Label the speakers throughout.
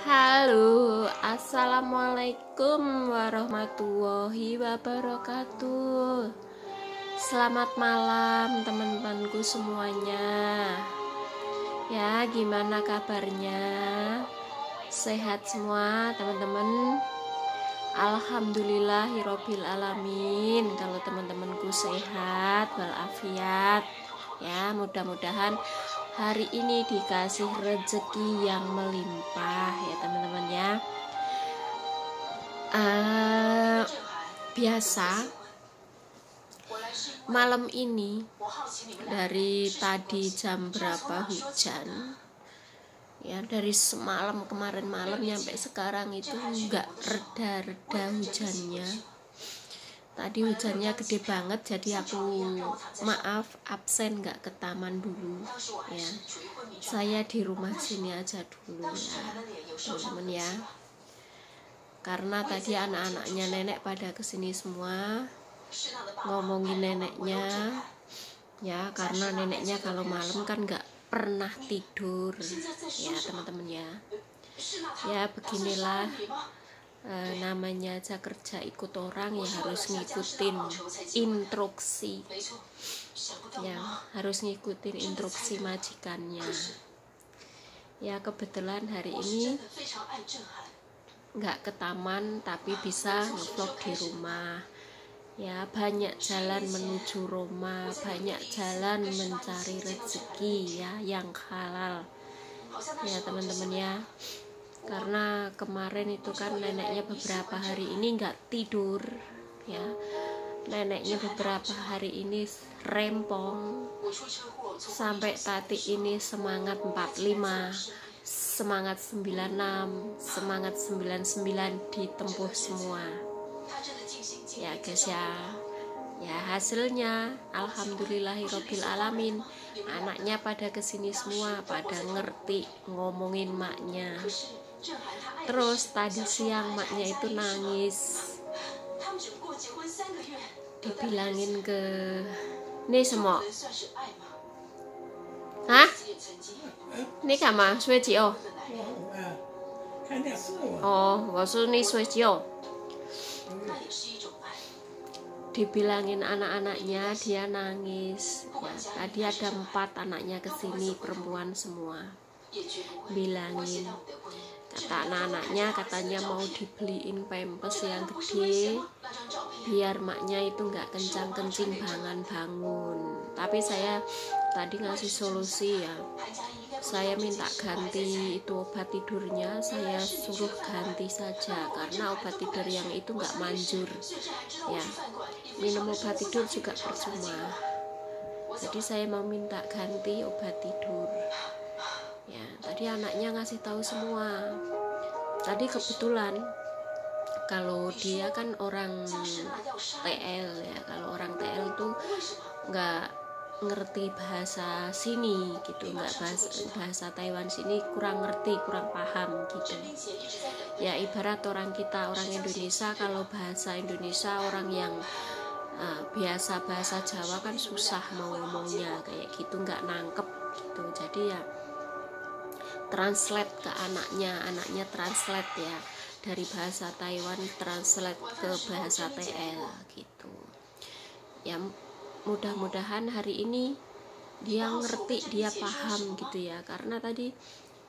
Speaker 1: Halo, assalamualaikum warahmatullahi wabarakatuh. Selamat malam teman-temanku semuanya. Ya, gimana kabarnya? Sehat semua teman-teman? Alhamdulillahirobbil alamin. Kalau teman-temanku sehat walafiat, ya mudah-mudahan hari ini dikasih rezeki yang melimpah ya teman-teman ya. Biasa malam ini dari tadi jam berapa hujan ya, dari semalam kemarin malam sampai sekarang itu nggak reda-reda hujannya. Tadi hujannya gede banget, jadi aku maaf absen nggak ke taman dulu ya. Saya di rumah sini aja dulu ya teman-teman ya. Karena tadi anak-anaknya nenek pada kesini semua, ngomongin neneknya ya, karena neneknya kalau malam kan nggak pernah tidur ya teman-teman ya. Ya beginilah, namanya aja kerja ikut orang ya, harus ngikutin instruksi ya, harus ngikutin instruksi majikannya ya. Kebetulan hari ini nggak ke taman tapi bisa ngevlog di rumah ya. Banyak jalan menuju Roma, banyak jalan mencari rezeki ya yang halal ya teman-teman ya. Karena kemarin itu kan neneknya beberapa hari ini nggak tidur ya, neneknya beberapa hari ini rempong, sampai tadi ini semangat 45, semangat 96, semangat 99 ditempuh semua ya guys ya. Ya hasilnya alhamdulillahirobbil alamin, anaknya pada kesini semua, pada ngerti ngomongin maknya. Terus tadi siang maknya itu nangis, dibilangin ke nih semua, hah? Ini kama sueci oh, ini sueci oh. Dibilangin anak-anaknya, dia nangis ya. Tadi ada 4 anaknya kesini, perempuan semua. Bilangin, kata anak-anaknya katanya mau dibeliin pampers yang gede biar maknya itu nggak kencang-kencing bangun. Tapi saya tadi ngasih solusi ya, saya minta ganti itu obat tidurnya, saya suruh ganti saja karena obat tidur yang itu nggak manjur ya, minum obat tidur juga percuma. Jadi saya mau minta ganti obat tidur ya. Tadi anaknya ngasih tahu semua. Tadi kebetulan kalau dia kan orang TL ya, kalau orang TL tuh nggak ngerti bahasa sini gitu, nggak bahasa Taiwan sini, kurang ngerti, kurang paham gitu ya. Ibarat orang kita, orang Indonesia, kalau bahasa Indonesia orang yang biasa bahasa Jawa kan susah mau ngomongnya kayak gitu, nggak nangkep gitu. Jadi ya translate ke anaknya translate ya, dari bahasa Taiwan translate ke bahasa TL gitu ya. Mudah-mudahan hari ini dia ngerti, dia paham gitu ya. Karena tadi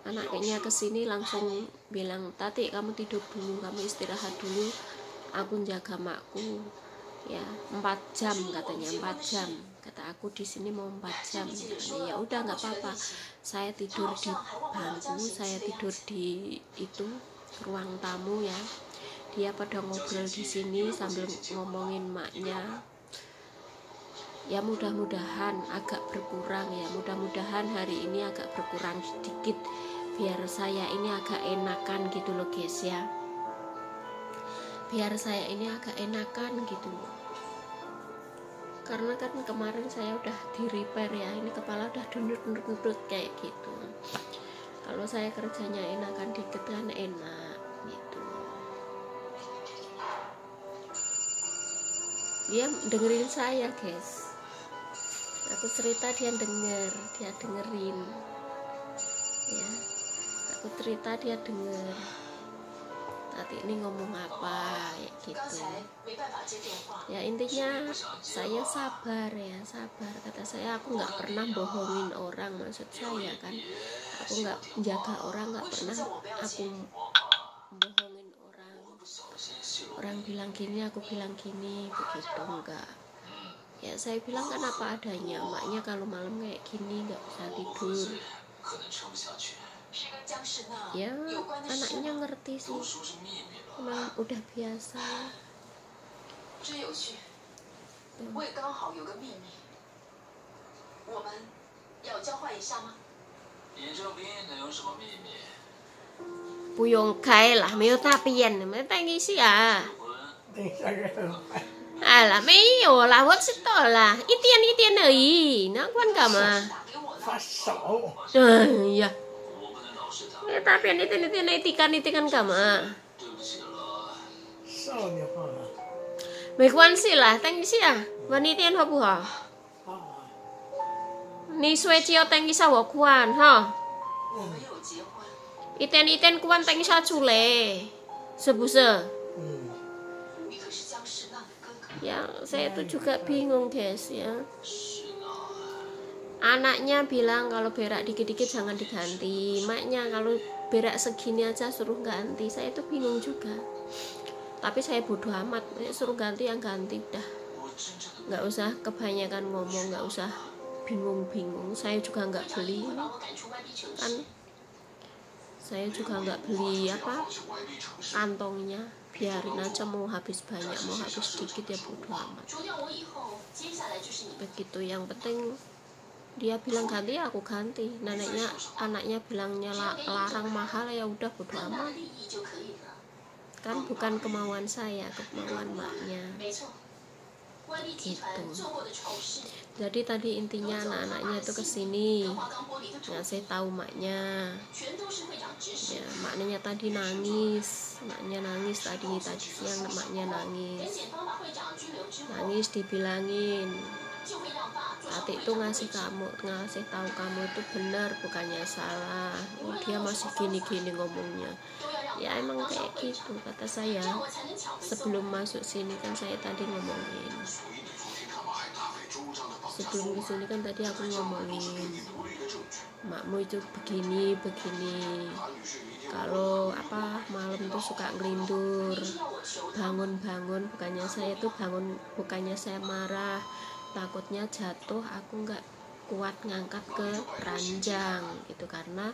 Speaker 1: anaknya kesini langsung bilang, Tati kamu tidur dulu, kamu istirahat dulu, aku jaga makku ya 4 jam katanya, 4 jam kata aku di sini mau 4 jam katanya. Ya udah nggak apa-apa, saya tidur di bangku, saya tidur di itu ruang tamu ya. Dia pada ngobrol di sini sambil ngomongin maknya ya. Mudah-mudahan agak berkurang ya, mudah-mudahan hari ini agak berkurang sedikit biar saya ini agak enakan gitu loh guys ya, biar saya ini agak enakan gitu loh. Karena kan kemarin saya udah di repair ya, ini kepala udah dundut-dundut kayak gitu. Kalau saya kerjanya enakan dikit kan enak gitu. Dia dengerin saya guys, aku cerita dia dengerin ya. aku cerita dia denger, tadi ini ngomong apa kayak gitu. Ya intinya saya sabar ya, sabar. Kata saya aku nggak pernah bohongin orang, maksud saya kan aku nggak jaga orang, nggak pernah aku bohongin orang. Orang bilang gini aku bilang gini, begitu enggak. Ya saya bilang kan apa adanya, maknya kalau malam kayak gini nggak bisa tidur. Ya anaknya ngerti sih, memang udah biasa ya. Buyong kai lah, mấy ta biển mấy ta nghĩ gì à? À là mấy ổ là vớt xích to là ít tiền ấy, nó quan cả mà.
Speaker 2: Phát sổ.
Speaker 1: Dạ. Mấy ta biển ít tiền này tikan cả mà.
Speaker 2: Sao nhỉ con?
Speaker 1: Mấy quan gì là ta nghĩ gì à? Và ít tiền hả bù hả? Ni suy chiêu ta nghĩ sao hả quan hả? Iten kuan teng sa cule sebuse. Ya saya itu juga bingung guys ya. Anaknya bilang kalau berak dikit-dikit jangan diganti, maknya kalau berak segini aja suruh ganti. Saya itu bingung juga, tapi saya bodoh amat, saya suruh ganti yang ganti udah, nggak usah kebanyakan ngomong, nggak usah bingung-bingung. Saya juga nggak beli kan, saya juga nggak beli apa kantongnya, biarin aja, mau habis banyak mau habis sedikit ya bodo amat begitu. Yang penting dia bilang ganti ya aku ganti, anaknya bilangnya larang mahal ya udah bodo amat kan, bukan kemauan saya, kemauan maknya gitu. Jadi tadi intinya anak-anaknya itu kesini ngasih tahu maknya ya, maknya tadi nangis, maknya nangis tadi siang, maknya nangis dibilangin Ati itu ngasih tahu kamu itu benar, bukannya salah. Oh, dia masih gini-gini ngomongnya. Ya emang kayak gitu kata saya. Sebelum masuk sini kan saya tadi ngomongin. Sebelum kesini kan tadi aku ngomongin, makmu itu begini. Kalau apa malam itu suka ngelindur, bangun, bukannya saya tuh bangun, bukannya saya marah, takutnya jatuh, aku nggak kuat ngangkat ke ranjang gitu, karena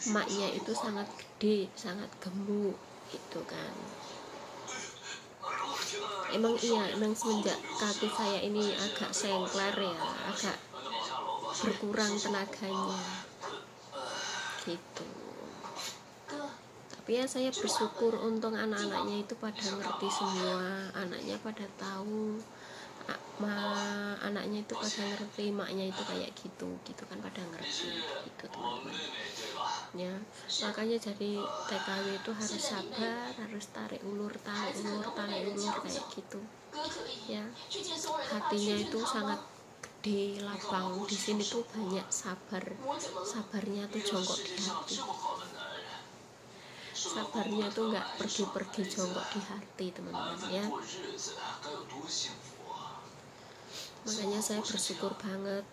Speaker 1: maknya itu sangat gede, sangat gemuk gitu kan. Emang semenjak kaki saya ini agak sengklar ya, agak berkurang tenaganya gitu. Tapi ya saya bersyukur untung anak-anaknya itu pada ngerti semua, anaknya pada tahu, anaknya itu pada ngerti maknya itu kayak gitu kan, pada ngerti gitu teman-teman ya. Makanya jadi TKW itu harus sabar, harus tarik ulur kayak gitu ya. Hatinya itu sangat gede, lapang. Di sini tuh banyak sabarnya tuh jongkok di hati. Sabarnya tuh nggak pergi jongkok di hati teman-teman ya. Makanya saya bersyukur banget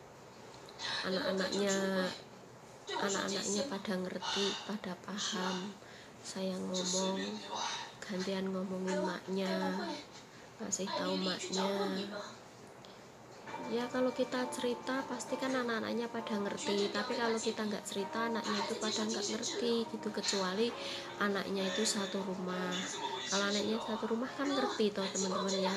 Speaker 1: anak-anaknya pada ngerti, pada paham. Saya ngomong, gantian ngomongin maknya, ngasih tahu maknya. Ya kalau kita cerita pasti kan anak-anaknya pada ngerti, tapi kalau kita nggak cerita anaknya itu pada nggak ngerti gitu, kecuali anaknya itu satu rumah. Kalau anaknya satu rumah kan ngerti toh teman-teman ya,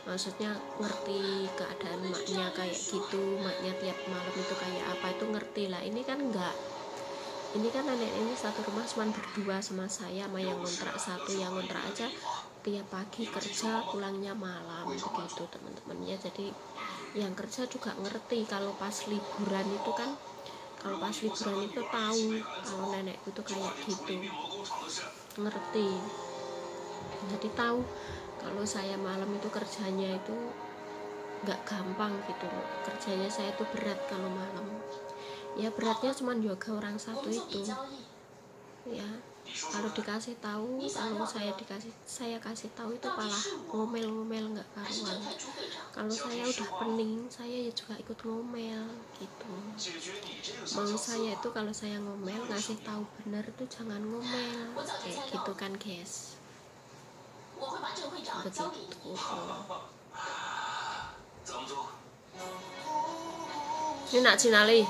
Speaker 1: maksudnya ngerti keadaan maknya kayak gitu, maknya tiap malam itu kayak apa itu ngerti lah. Ini kan enggak, ini kan anak ini satu rumah cuma berdua sama saya, sama yang ngontrak satu, yang ngontrak aja tiap pagi kerja pulangnya malam begitu teman-teman ya. Jadi yang kerja juga ngerti kalau pas liburan itu kan, kalau pas liburan itu tahu kalau nenekku itu kayak gitu, ngerti. Jadi tahu kalau saya malam itu kerjanya itu nggak gampang gitu, kerjanya saya itu berat kalau malam ya. Beratnya cuma jaga orang satu itu ya. Kalau dikasih tahu, kalau saya kasih tahu itu malah ngomel-ngomel nggak karuan. Kalau saya udah pening, saya ya juga ikut ngomel gitu. Mau saya itu kalau saya ngomel ngasih tahu benar itu jangan ngomel kayak gitu kan guys. Begitu. Ini nak Cinali.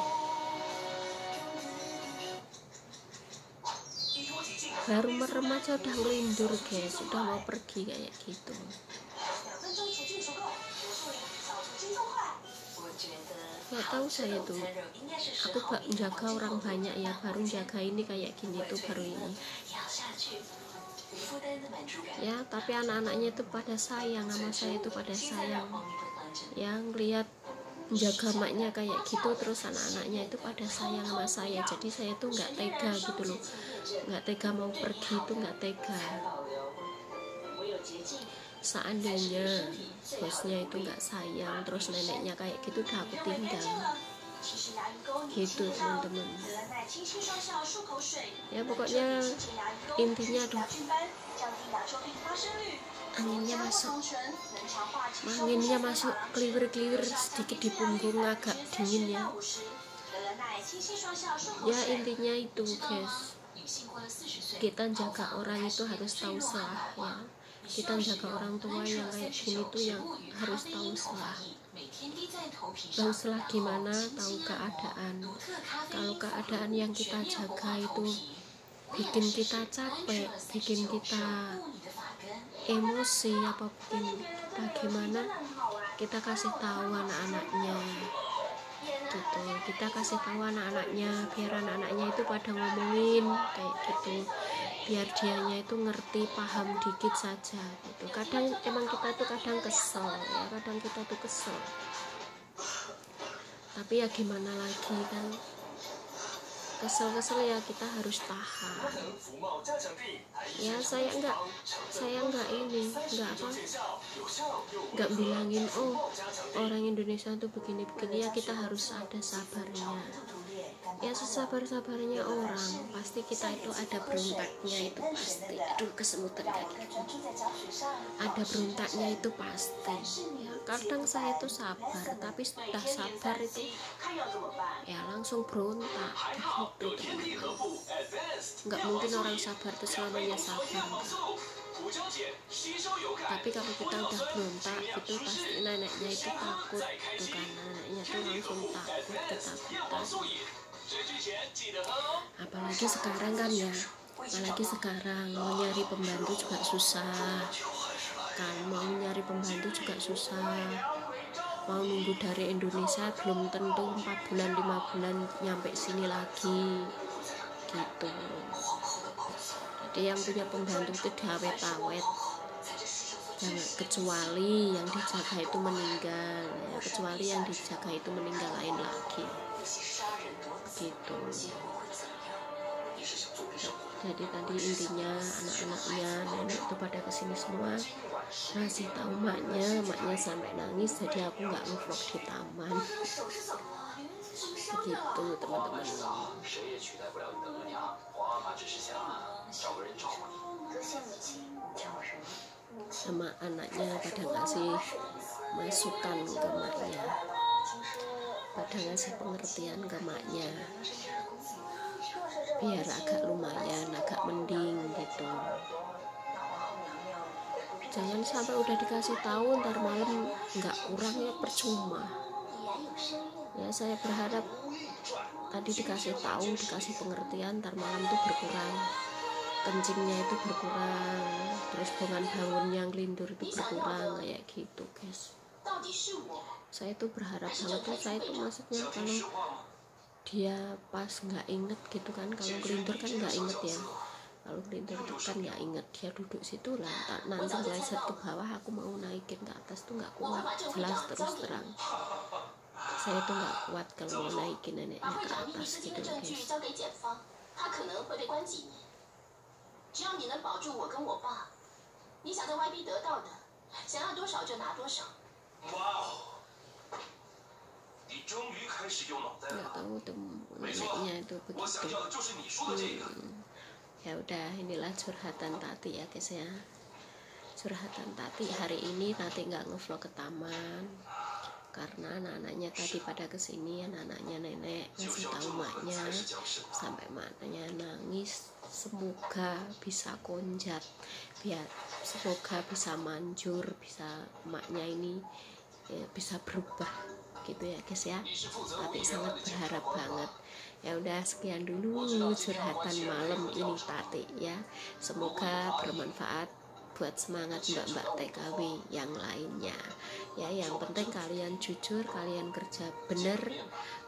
Speaker 1: Baru merem aja udah ngelindur guys, udah mau pergi kayak gitu. Nggak tahu saya tuh, aku gak jaga orang banyak ya, baru jaga ini kayak gini tuh baru ini. Ya tapi anak-anaknya itu pada sayang sama saya, itu pada sayang. Yang lihat jaga maknya kayak gitu, terus anak-anaknya itu pada sayang sama saya, jadi saya tuh nggak tega gitu loh, nggak tega mau pergi itu nggak tega. Seandainya bosnya itu nggak sayang, terus neneknya kayak gitu udah aku tinggal gitu teman-teman. Ya pokoknya intinya aduh, anginnya masuk kliwir-kliwir sedikit di punggung, agak dingin ya. Ya intinya itu guys, kita jaga orang itu harus tahu salah ya. Kita jaga orang tua yang kayak gini tuh yang harus tahu salah. Tahu salah gimana, tahu keadaan. Kalau keadaan yang kita jaga itu bikin kita capek, bikin kita emosi, apa bikin kita gimana, kita kasih tahu anak-anaknya gitu. Kita kasih tahu anak-anaknya biar anak-anaknya itu pada ngomongin kayak gitu, biar dianya itu ngerti, paham dikit saja gitu. Kadang emang kita tuh kadang kesel ya, kadang kita tuh kesel, tapi ya gimana lagi kan, kesel-kesel ya kita harus tahan ya. Saya enggak ini enggak bilangin oh orang Indonesia tuh begini-begini ya, kita harus ada sabarnya ya, sesabar-sabarnya orang. Pasti kita itu ada berontaknya, itu pasti. Aduh kesemutan kaki, ada berontaknya itu pasti ya. Kadang saya itu sabar, tapi sudah sabar itu ya langsung berontak begitu teman-teman. Nggak mungkin orang sabar itu selamanya sabar, tapi kalau kita udah berontak gitu pasti neneknya itu takut tuh kan, neneknya tuh langsung takut, ketakutan. Apalagi sekarang kan ya, apalagi sekarang mau nyari pembantu juga susah kan, mau nyari pembantu juga susah. Mau nunggu dari Indonesia belum tentu 4 bulan 5 bulan nyampe sini lagi gitu. Jadi yang punya pembantu itu diawet-awet, jangan, kecuali yang dijaga itu meninggal ya, kecuali yang dijaga itu meninggal lain lagi gitu. Jadi tadi intinya anak-anaknya, nenek itu pada kesini semua, ngasih tahu maknya sampai nangis. Jadi aku nggak ngevlog di taman begitu teman-teman. Sama anaknya pada ngasih masukan ke maknya, pada ngasih pengertian ke maknya, biar agak lumayan, agak mending gitu. Jangan sampai udah dikasih tahu ntar malam nggak kurang ya, percuma ya. Saya berharap tadi dikasih tahu, dikasih pengertian, ntar malam tuh berkurang, kencingnya itu berkurang, terus bangun yang lindur itu berkurang kayak gitu guys. Saya tuh berharap banget tuh, saya tuh maksudnya kalau dia pas nggak inget gitu kan, kalau kelindur kan nggak inget ya, kalau kelindur itu kan nggak inget, dia duduk situ lah, nanti meleset ke bawah, aku mau naikin ke atas tuh nggak kuat, jelas terus terang. Saya tuh nggak kuat kalau mau naikin neneknya ke atas gitu guys. Nggak tahu tuh neneknya itu begitu. Ya udah, inilah curhatan Tati ya guys ya. Curhatan Tati hari ini. Tati nggak ngevlog ke taman karena anak-anaknya tadi pada kesini. Anak-anaknya nenek ngasih tahu maknya, sampai maknya nangis. Semoga bisa konjat, semoga bisa manjur, bisa maknya ini ya, bisa berubah gitu ya guys ya. Tapi sangat berharap banget. Ya udah, sekian dulu curhatan malam ini Tati ya. Semoga bermanfaat buat semangat mbak-mbak TKW yang lainnya ya. Yang penting kalian jujur, kalian kerja bener,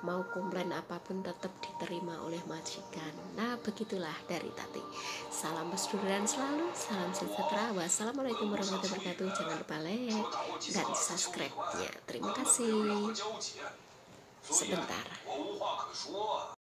Speaker 1: mau komplain apapun tetap diterima oleh majikan. Nah begitulah dari Tati. Salam persaudaraan selalu, salam sejahtera. Wassalamualaikum warahmatullahi wabarakatuh. Jangan lupa like dan subscribe-nya. Terima kasih. Sebentar.